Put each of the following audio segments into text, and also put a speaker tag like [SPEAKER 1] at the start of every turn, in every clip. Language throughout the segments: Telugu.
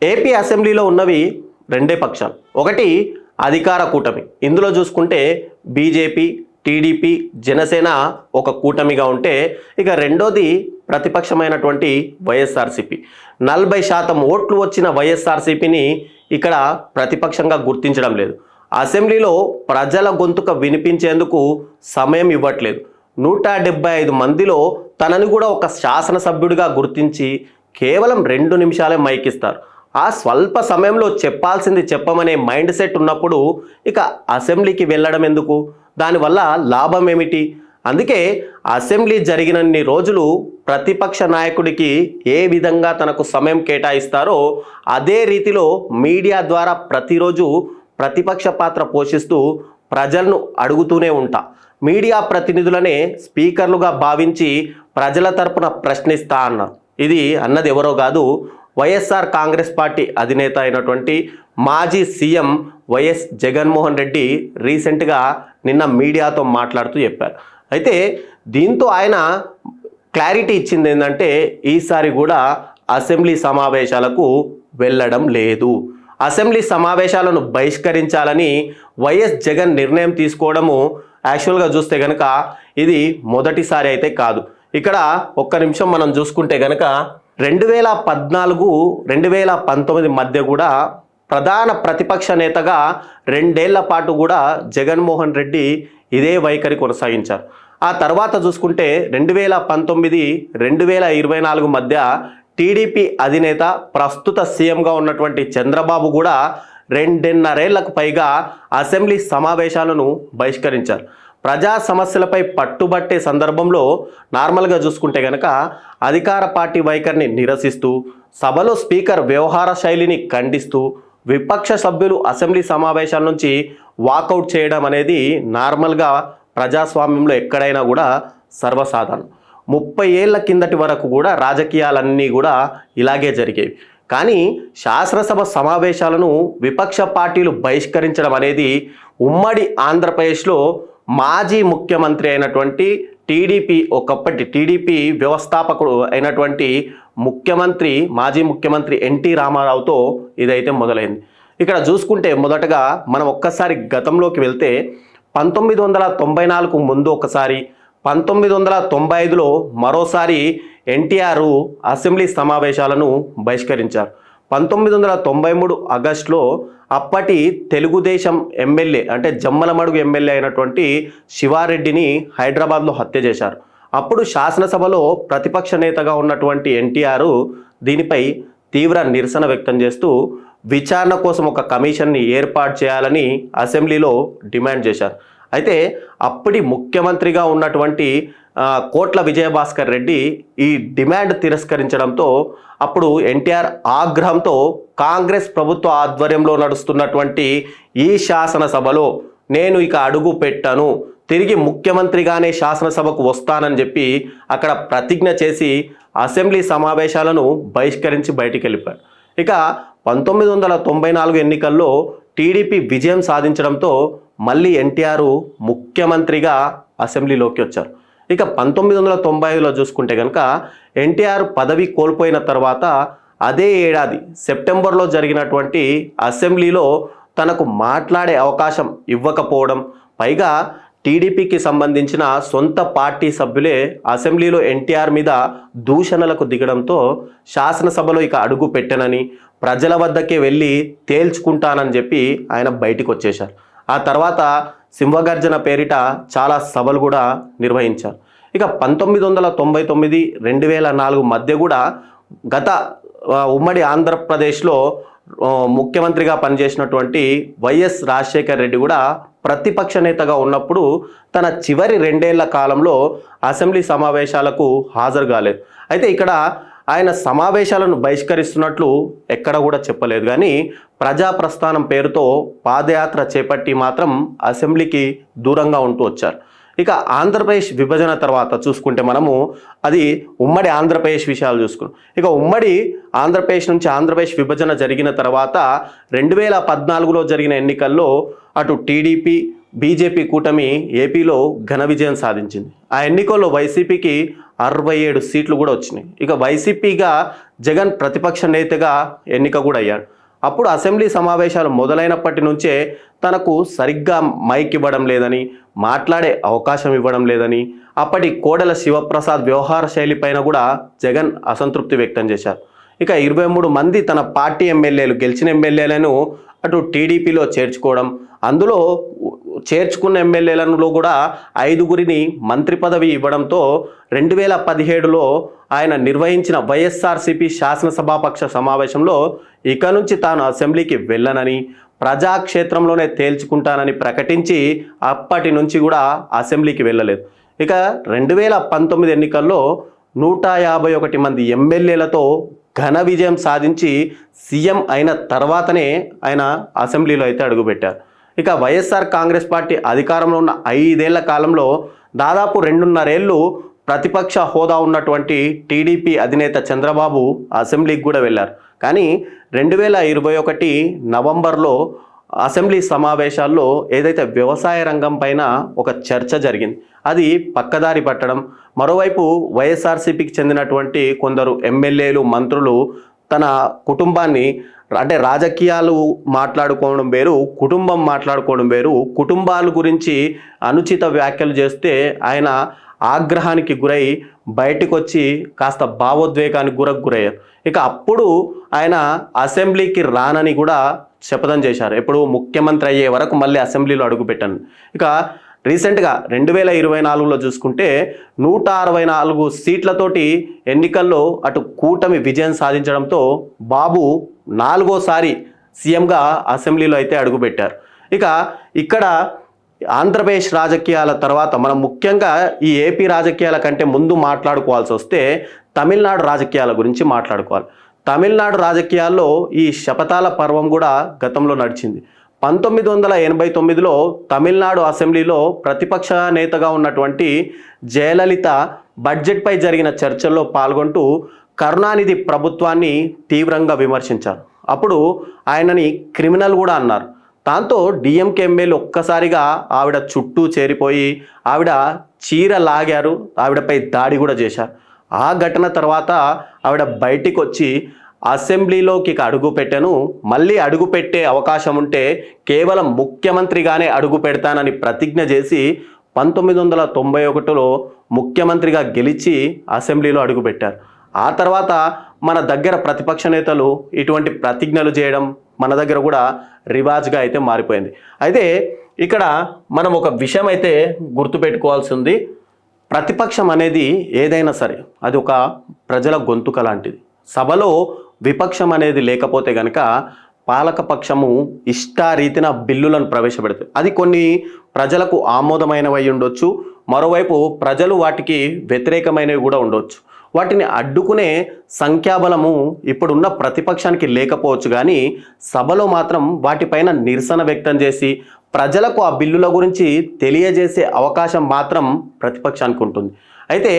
[SPEAKER 1] ఏపీ అసెంబ్లీలో ఉన్నవి రెండే పక్షాలు. ఒకటి అధికార కూటమి. ఇందులో చూసుకుంటే బీజేపీ, టీడీపీ, జనసేన ఒక కూటమిగా ఉంటే, ఇక రెండోది ప్రతిపక్షమైనటువంటి వైఎస్ఆర్సీపీ. 40% ఓట్లు వచ్చిన వైఎస్ఆర్సీపీని ఇక్కడ ప్రతిపక్షంగా గుర్తించడం లేదు. అసెంబ్లీలో ప్రజల గొంతుక వినిపించేందుకు సమయం ఇవ్వట్లేదు. 175 మందిలో తనని కూడా ఒక శాసనసభ్యుడిగా గుర్తించి కేవలం 2 నిమిషాలే మైకిస్తారు. ఆ స్వల్ప సమయంలో చెప్పాల్సింది చెప్పమనే మైండ్ సెట్ ఉన్నప్పుడు ఇక అసెంబ్లీకి వెళ్ళడం ఎందుకు? దానివల్ల లాభం ఏమిటి? అందుకే అసెంబ్లీ జరిగినన్ని రోజులు ప్రతిపక్ష నాయకుడికి ఏ విధంగా తనకు సమయం కేటాయిస్తారో అదే రీతిలో మీడియా ద్వారా ప్రతిరోజు ప్రతిపక్ష పాత్ర పోషిస్తూ ప్రజలను అడుగుతూనే ఉంటా. మీడియా ప్రతినిధులనే స్పీకర్లుగా భావించి ప్రజల తరపున ప్రశ్నిస్తా అన్నారు. ఇది అన్నది ఎవరో కాదు, వైఎస్ఆర్ కాంగ్రెస్ పార్టీ అధినేత అయినటువంటి మాజీ సీఎం వైఎస్ జగన్మోహన్ రెడ్డి రీసెంట్గా నిన్న మీడియాతో మాట్లాడుతూ చెప్పారు. అయితే దీంతో ఆయన క్లారిటీ ఇచ్చింది ఏంటంటే, ఈసారి కూడా అసెంబ్లీ సమావేశాలకు వెళ్ళడం లేదు. అసెంబ్లీ సమావేశాలను బహిష్కరించాలని వైఎస్ జగన్ నిర్ణయం తీసుకోవడము యాక్చువల్గా చూస్తే కనుక ఇది మొదటిసారి అయితే కాదు. ఇక్కడ ఒక్క నిమిషం మనం చూసుకుంటే కనుక 2014, 2019 మధ్య కూడా ప్రధాన ప్రతిపక్ష నేతగా 2 ఏళ్ల పాటు కూడా జగన్మోహన్ రెడ్డి ఇదే వైఖరి కొనసాగించారు. ఆ తర్వాత చూసుకుంటే 2019, 2024 మధ్య టీడీపీ అధినేత ప్రస్తుత సీఎంగా ఉన్నటువంటి చంద్రబాబు కూడా 2.5 ఏళ్లకు పైగా అసెంబ్లీ సమావేశాలను బహిష్కరించారు. ప్రజా సమస్యలపై పట్టుబట్టే సందర్భంలో నార్మల్గా చూసుకుంటే కనుక అధికార పార్టీ వైఖరిని నిరసిస్తూ, సభలో స్పీకర్ వ్యవహార శైలిని ఖండిస్తూ విపక్ష సభ్యులు అసెంబ్లీ సమావేశాల నుంచి వాకౌట్ చేయడం అనేది నార్మల్గా ప్రజాస్వామ్యంలో ఎక్కడైనా కూడా సర్వసాధారణం. 30 ఏళ్ల కిందటి వరకు కూడా రాజకీయాలన్నీ కూడా ఇలాగే జరిగేవి. కానీ శాసనసభ సమావేశాలను విపక్ష పార్టీలు బహిష్కరించడం అనేది ఉమ్మడి ఆంధ్రప్రదేశ్లో మాజీ ముఖ్యమంత్రి అయినటువంటి ఒకప్పటి టీడీపీ వ్యవస్థాపకుడు అయినటువంటి మాజీ ముఖ్యమంత్రి ఎన్టీ రామారావుతో ఇదైతే మొదలైంది. ఇక్కడ చూసుకుంటే మొదటగా మనం ఒక్కసారి గతంలోకి వెళ్తే 1994 ముందు ఒకసారి, 1995లో మరోసారి ఎన్టీఆర్ అసెంబ్లీ సమావేశాలను బహిష్కరించారు. 1993 ఆగస్టులో అప్పటి తెలుగుదేశం ఎమ్మెల్యే అంటే జమ్మలమడుగు ఎమ్మెల్యే అయినటువంటి శివారెడ్డిని హైదరాబాద్లో హత్య చేశారు. అప్పుడు శాసనసభలో ప్రతిపక్ష నేతగా ఉన్నటువంటి ఎన్టీఆర్ దీనిపై తీవ్ర నిరసన వ్యక్తం చేస్తూ విచారణ కోసం ఒక కమిషన్ని ఏర్పాటు చేయాలని అసెంబ్లీలో డిమాండ్ చేశారు. అయితే అప్పటి ముఖ్యమంత్రిగా ఉన్నటువంటి కోట్ల విజయభాస్కర్ రెడ్డి ఈ డిమాండ్ తిరస్కరించడంతో అప్పుడు ఎన్టీఆర్ ఆగ్రహంతో కాంగ్రెస్ ప్రభుత్వ ఆధ్వర్యంలో నడుస్తున్నటువంటి ఈ శాసనసభలో నేను ఇక అడుగు పెట్టను, తిరిగి ముఖ్యమంత్రిగానే శాసనసభకు వస్తానని చెప్పి అక్కడ ప్రతిజ్ఞ చేసి అసెంబ్లీ సమావేశాలను బహిష్కరించి బయటికి వెళ్ళిపోయారు. ఇక 1994 ఎన్నికల్లో టీడీపీ విజయం సాధించడంతో మళ్ళీ ఎన్టీఆర్ ముఖ్యమంత్రిగా అసెంబ్లీలోకి వచ్చారు. ఇక 1995లో చూసుకుంటే కనుక ఎన్టీఆర్ పదవి కోల్పోయిన తర్వాత అదే ఏడాది సెప్టెంబర్లో జరిగినటువంటి అసెంబ్లీలో తనకు మాట్లాడే అవకాశం ఇవ్వకపోవడం, పైగా టీడీపీకి సంబంధించిన సొంత పార్టీ సభ్యులే అసెంబ్లీలో ఎన్టీఆర్ మీద దూషణలకు దిగడంతో శాసనసభలో ఇక అడుగు పెట్టనని, ప్రజల వద్దకే వెళ్ళి తేల్చుకుంటానని చెప్పి ఆయన బయటికి వచ్చేశారు. ఆ తర్వాత సింహగర్జన పేరిట చాలా సభలు కూడా నిర్వహించారు. ఇక 1999, 2004 మధ్య కూడా గత ఉమ్మడి ఆంధ్రప్రదేశ్లో ముఖ్యమంత్రిగా పనిచేసినటువంటి వైఎస్ రాజశేఖర్ రెడ్డి కూడా ప్రతిపక్ష నేతగా ఉన్నప్పుడు తన చివరి 2 ఏళ్ల కాలంలో అసెంబ్లీ సమావేశాలకు హాజరు కాలేదు. అయితే ఇక్కడ ఆయన సమావేశాలను బహిష్కరిస్తున్నట్లు ఎక్కడ కూడా చెప్పలేదు. కానీ ప్రజా ప్రస్థానం పేరుతో పాదయాత్ర చేపట్టి మాత్రం అసెంబ్లీకి దూరంగా ఉంటూ వచ్చారు. ఇక ఆంధ్రప్రదేశ్ విభజన తర్వాత చూసుకుంటే మనము అది ఉమ్మడి ఆంధ్రప్రదేశ్ విషయాలు చూసుకున్నాం. ఇక ఉమ్మడి ఆంధ్రప్రదేశ్ నుంచి ఆంధ్రప్రదేశ్ విభజన జరిగిన తర్వాత 2014లో జరిగిన ఎన్నికల్లో అటు టీడీపీ, బీజేపీ కూటమి ఏపీలో ఘన విజయం సాధించింది. ఆ ఎన్నికల్లో వైసీపీకి 67 సీట్లు కూడా వచ్చినాయి. ఇక వైసీపీగా జగన్ ప్రతిపక్ష నేతగా ఎన్నిక కూడా అయ్యాడు. అప్పుడు అసెంబ్లీ సమావేశాలు మొదలైనప్పటి నుంచే తనకు సరిగ్గా మైక్ ఇవ్వడం లేదని, మాట్లాడే అవకాశం ఇవ్వడం లేదని, అప్పటి కోడెల శివప్రసాద్ వ్యవహార శైలిపైన కూడా జగన్ అసంతృప్తి వ్యక్తం చేశారు. ఇక 23 మంది తన పార్టీ ఎమ్మెల్యేలు, గెలిచిన ఎమ్మెల్యేలను అటు టీడీపీలో చేర్చుకోవడం, అందులో చేర్చుకున్న ఎమ్మెల్యేలలో కూడా 5గురిని మంత్రి పదవి ఇవ్వడంతో 2017లో ఆయన నిర్వహించిన వైఎస్ఆర్సీపీ శాసనసభాపక్ష సమావేశంలో ఇక నుంచి తాను అసెంబ్లీకి వెళ్ళనని, ప్రజాక్షేత్రంలోనే తేల్చుకుంటానని ప్రకటించి అప్పటి నుంచి కూడా అసెంబ్లీకి వెళ్ళలేదు. ఇక 2019 ఎన్నికల్లో 151 మంది ఎమ్మెల్యేలతో ఘన విజయం సాధించి సీఎం అయిన తర్వాతనే ఆయన అసెంబ్లీలో అయితే అడుగుపెట్టారు. ఇక వైఎస్ఆర్ కాంగ్రెస్ పార్టీ అధికారంలో ఉన్న 5 ఏళ్ల కాలంలో దాదాపు 2.5 ఏళ్ళు ప్రతిపక్ష హోదా ఉన్నటువంటి టీడీపీ అధినేత చంద్రబాబు అసెంబ్లీకి కూడా వెళ్ళారు. కానీ 2021 నవంబర్లో అసెంబ్లీ సమావేశాల్లో ఏదైతే వ్యవసాయ రంగం పైన ఒక చర్చ జరిగింది, అది పక్కదారి పట్టడం, మరోవైపు వైఎస్ఆర్సీపీకి చెందినటువంటి కొందరు ఎమ్మెల్యేలు, మంత్రులు తన కుటుంబాన్ని, అంటే రాజకీయాలు మాట్లాడుకోవడం వేరు, కుటుంబం మాట్లాడుకోవడం వేరు, కుటుంబాల గురించి అనుచిత వ్యాఖ్యలు చేస్తే ఆయన ఆగ్రహానికి గురై బయటకు వచ్చి కాస్త భావోద్వేగానికి గురయ్యారు. ఇక అప్పుడు ఆయన అసెంబ్లీకి రానని కూడా శపథం చేశారు. ఎప్పుడు ముఖ్యమంత్రి అయ్యే వరకు మళ్ళీ అసెంబ్లీలో అడుగుపెట్టాను. ఇక రీసెంట్గా 2024లో చూసుకుంటే 164 సీట్లతోటి ఎన్నికల్లో అటు కూటమి విజయం సాధించడంతో బాబు 4వసారి సీఎంగా అసెంబ్లీలో అయితే అడుగుపెట్టారు. ఇక ఇక్కడ ఆంధ్రప్రదేశ్ రాజకీయాల తర్వాత మనం ముఖ్యంగా ఈ ఏపీ రాజకీయాల కంటే ముందు మాట్లాడుకోవాల్సి వస్తే తమిళనాడు రాజకీయాల గురించి మాట్లాడుకోవాలి. తమిళనాడు రాజకీయాల్లో ఈ శపథాల పర్వం కూడా గతంలో నడిచింది. 1989లో తమిళనాడు అసెంబ్లీలో ప్రతిపక్ష నేతగా ఉన్నటువంటి జయలలిత బడ్జెట్పై జరిగిన చర్చల్లో పాల్గొంటూ కరుణానిధి ప్రభుత్వాన్ని తీవ్రంగా విమర్శించారు. అప్పుడు ఆయనని క్రిమినల్ కూడా అన్నారు. దాంతో డిఎంకే ఎమ్మెల్యేలు ఒక్కసారిగా ఆవిడ చుట్టూ చేరిపోయి ఆవిడ చీర లాగారు, ఆవిడపై దాడి కూడా చేశారు. ఆ ఘటన తర్వాత ఆవిడ బయటికి వచ్చి అసెంబ్లీలోకి అడుగు పెట్టాను, మళ్ళీ అడుగు పెట్టే అవకాశం ఉంటే కేవలం ముఖ్యమంత్రిగానే అడుగు పెడతానని ప్రతిజ్ఞ చేసి 1991లో ముఖ్యమంత్రిగా గెలిచి అసెంబ్లీలో అడుగుపెట్టారు. ఆ తర్వాత మన దగ్గర ప్రతిపక్ష నేతలు ఇటువంటి ప్రతిజ్ఞలు చేయడం మన దగ్గర కూడా రివాజ్గా అయితే మారిపోయింది. అయితే ఇక్కడ మనం ఒక విషయం అయితే గుర్తుపెట్టుకోవాల్సి ఉంది. ప్రతిపక్షం అనేది ఏదైనా సరే అది ఒక ప్రజల గొంతుక లాంటిది. సభలో విపక్షం అనేది లేకపోతే కనుక పాలకపక్షము ఇష్టారీతిన బిల్లులను ప్రవేశపెడుతుంది. అది కొన్ని ప్రజలకు ఆమోదమైనవి ఉండొచ్చు, మరోవైపు ప్రజలు వాటికి వ్యతిరేకమైనవి కూడా ఉండొచ్చు. వాటిని అడ్డుకునే సంఖ్యాబలము ఇప్పుడున్న ప్రతిపక్షానికి లేకపోవచ్చు, కానీ సభలో మాత్రం వాటిపైన నిరసన వ్యక్తం చేసి ప్రజలకు ఆ బిల్లుల గురించి తెలియజేసే అవకాశం మాత్రం ప్రతిపక్షానికి ఉంటుంది. అయితే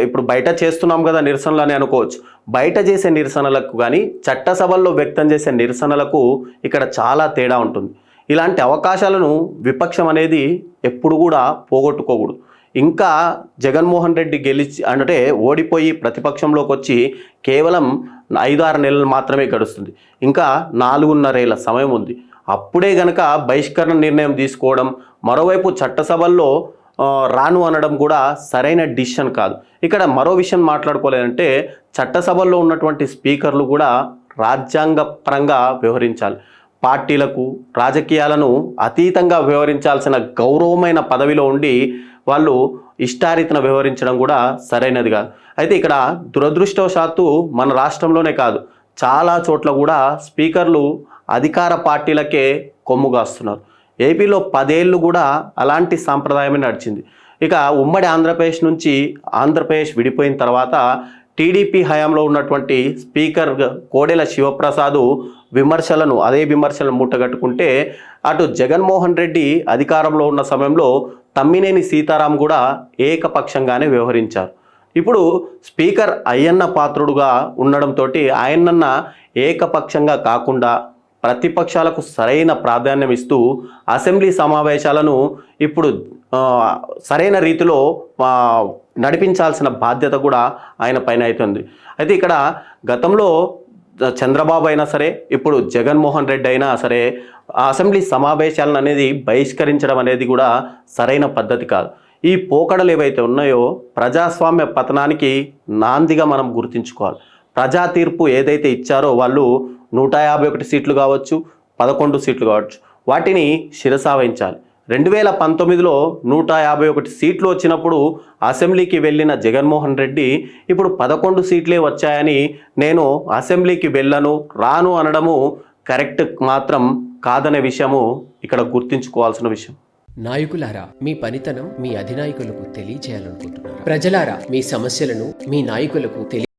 [SPEAKER 1] ఇప్పుడు బయట చేస్తున్నాం కదా నిరసనలు అని అనుకోవచ్చు. బయట చేసే నిరసనలకు కానీ చట్టసభల్లో వ్యక్తం చేసే నిరసనలకు ఇక్కడ చాలా తేడా ఉంటుంది. ఇలాంటి అవకాశాలను విపక్షం అనేది ఎప్పుడు కూడా పోగొట్టుకోకూడదు. ఇంకా జగన్మోహన్ రెడ్డి అంటే ఓడిపోయి ప్రతిపక్షంలోకి వచ్చి కేవలం 5-6 నెలలు మాత్రమే గడుస్తుంది. ఇంకా 4.5 ఏళ్ల సమయం ఉంది. అప్పుడే గనక బహిష్కరణ నిర్ణయం తీసుకోవడం, మరోవైపు చట్టసభల్లో రాను అనడం కూడా సరైన డిసిషన్ కాదు. ఇక్కడ మరో విషయం మాట్లాడుకోలేదంటే చట్టసభల్లో ఉన్నటువంటి స్పీకర్లు కూడా రాజ్యాంగపరంగా వ్యవహరించాలి. పార్టీలకు, రాజకీయాలను అతీతంగా వ్యవహరించాల్సిన గౌరవమైన పదవిలో ఉండి వాళ్ళు ఇష్టారీతిన వ్యవహరించడం కూడా సరైనది కాదు. అయితే ఇక్కడ దురదృష్టవశాత్తు మన రాష్ట్రంలోనే కాదు, చాలా చోట్ల కూడా స్పీకర్లు అధికార పార్టీలకే కొమ్ముగాస్తున్నారు. ఏపీలో 10 ఏళ్ళు కూడా అలాంటి సాంప్రదాయమే నడిచింది. ఇక ఉమ్మడి ఆంధ్రప్రదేశ్ నుంచి ఆంధ్రప్రదేశ్ విడిపోయిన తర్వాత టీడీపీ హయాంలో ఉన్నటువంటి స్పీకర్ కోడెల శివప్రసాద్ అదే విమర్శలను మూటగట్టుకుంటే అటు జగన్మోహన్ రెడ్డి అధికారంలో ఉన్న సమయంలో తమ్మినేని సీతారాం కూడా ఏకపక్షంగానే వ్యవహరించారు. ఇప్పుడు స్పీకర్ అయ్యన్న పాత్రుడుగా ఉండడంతో ఆయనన్న ఏకపక్షంగా కాకుండా ప్రతిపక్షాలకు సరైన ప్రాధాన్యం ఇస్తూ అసెంబ్లీ సమావేశాలను ఇప్పుడు సరైన రీతిలో నడిపించాల్సిన బాధ్యత కూడా ఆయన పైన అవుతుంది. అయితే ఇక్కడ గతంలో చంద్రబాబు అయినా సరే, ఇప్పుడు జగన్మోహన్ రెడ్డి అయినా సరే, అసెంబ్లీ సమావేశాలను అనేది బహిష్కరించడం అనేది కూడా సరైన పద్ధతి కాదు. ఈ పోకడలు ఏవైతే ఉన్నాయో ప్రజాస్వామ్య పతనానికి నాందిగా మనం గుర్తుంచుకోవాలి. ప్రజా తీర్పు ఏదైతే ఇచ్చారో వాళ్ళు 151 సీట్లు కావచ్చు, 11 సీట్లు కావచ్చు, వాటిని శిరసావహించాలి. 2019లో 151 సీట్లు వచ్చినప్పుడు అసెంబ్లీకి వెళ్ళిన జగన్మోహన్ రెడ్డి ఇప్పుడు 11 సీట్లే వచ్చాయని నేను అసెంబ్లీకి రాను అనడము కరెక్ట్ మాత్రం కాదనే విషయము ఇక్కడ గుర్తుంచుకోవాల్సిన విషయం.
[SPEAKER 2] నాయకులారా, మీ పనితనం మీ అధినాయకులకు తెలియజేయాలనుకుంటున్నారు. ప్రజలారా, మీ సమస్యలను మీ నాయకులకు